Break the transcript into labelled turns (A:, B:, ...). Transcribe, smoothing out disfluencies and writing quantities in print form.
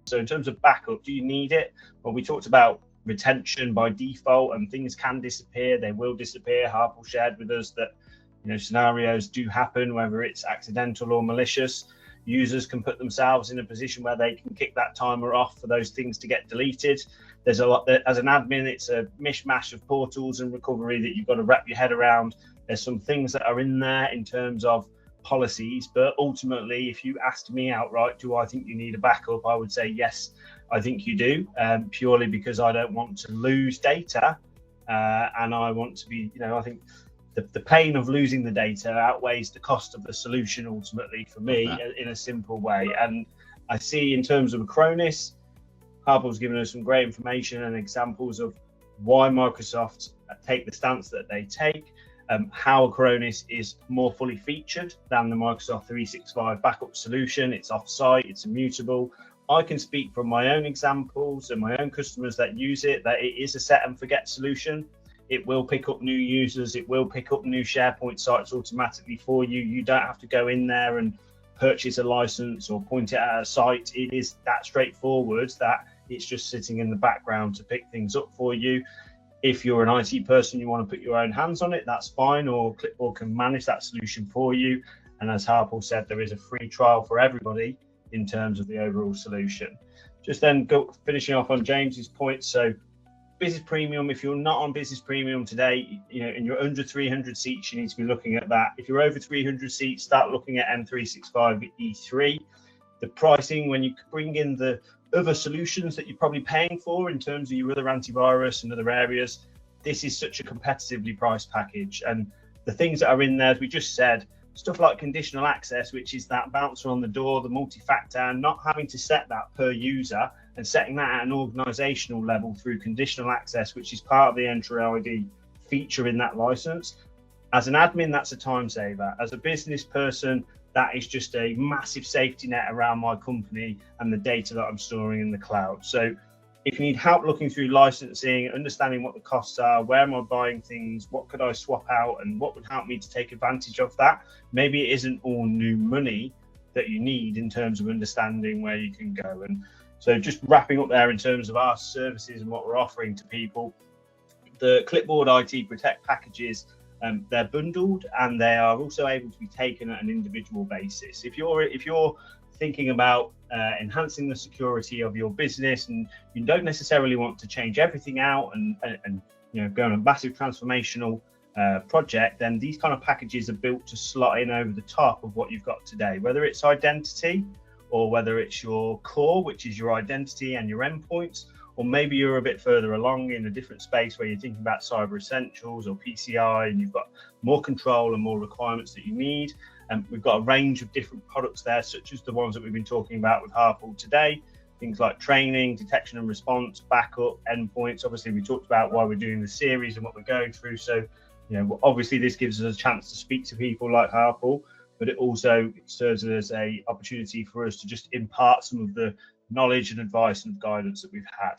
A: So in terms of backup, do you need it? Well, we talked about retention by default, and things can disappear. They will disappear. Harpal shared with us that scenarios do happen, whether it's accidental or malicious. Users can put themselves in a position where they can kick that timer off for those things to get deleted. There's a lot that, as an admin, it's a mishmash of portals and recovery that you've got to wrap your head around. There's some things that are in there in terms of policies, but ultimately, if you asked me outright, do I think you need a backup? I would say yes, I think you do, purely because I don't want to lose data, and I want to be, I think the pain of losing the data outweighs the cost of the solution ultimately for me in a simple way. And I see in terms of Acronis, Harpal's given us some great information and examples of why Microsoft take the stance that they take, how Acronis is more fully featured than the Microsoft 365 backup solution. It's offsite, it's immutable. I can speak from my own examples and my own customers that use it, that it is a set and forget solution. It will pick up new users. It will pick up new SharePoint sites automatically for you. You don't have to go in there and purchase a license or point it at a site. It is that straightforward that it's just sitting in the background to pick things up for you. If you're an IT person, you want to put your own hands on it, that's fine, or Klipboard can manage that solution for you. And as Harpal said, there is a free trial for everybody in terms of the overall solution. Just then finishing off on James's point. So Business Premium, if you're not on Business Premium today, and you're under 300 seats, you need to be looking at that. If you're over 300 seats, start looking at M365 E3. The pricing, when you bring in the other solutions that you're probably paying for in terms of your other antivirus and other areas, this is such a competitively priced package. And the things that are in there, as we just said, stuff like conditional access, which is that bouncer on the door, the multi-factor, not having to set that per user and setting that at an organizational level through conditional access, which is part of the Entry ID feature in that license. As an admin, that's a time saver. As a business person, that is just a massive safety net around my company and the data that I'm storing in the cloud. So if you need help looking through licensing, understanding what the costs are, where am I buying things, what could I swap out, and what would help me to take advantage of that, maybe it isn't all new money that you need in terms of understanding where you can go. And so just wrapping up there in terms of our services and what we're offering to people, the Klipboard IT Protect packages, they're bundled and they are also able to be taken at an individual basis. If you're thinking about enhancing the security of your business and you don't necessarily want to change everything out and go on a massive transformational project, then these kind of packages are built to slot in over the top of what you've got today, whether it's identity or whether it's your core, which is your identity and your endpoints, or maybe you're a bit further along in a different space where you're thinking about cyber essentials or PCI and you've got more control and more requirements that you need. And we've got a range of different products there, such as the ones that we've been talking about with Harpal today, things like training, detection and response, backup, endpoints. Obviously, we talked about why we're doing the series and what we're going through. So, obviously this gives us a chance to speak to people like Harpal, but it also serves as an opportunity for us to just impart some of the knowledge and advice and guidance that we've had.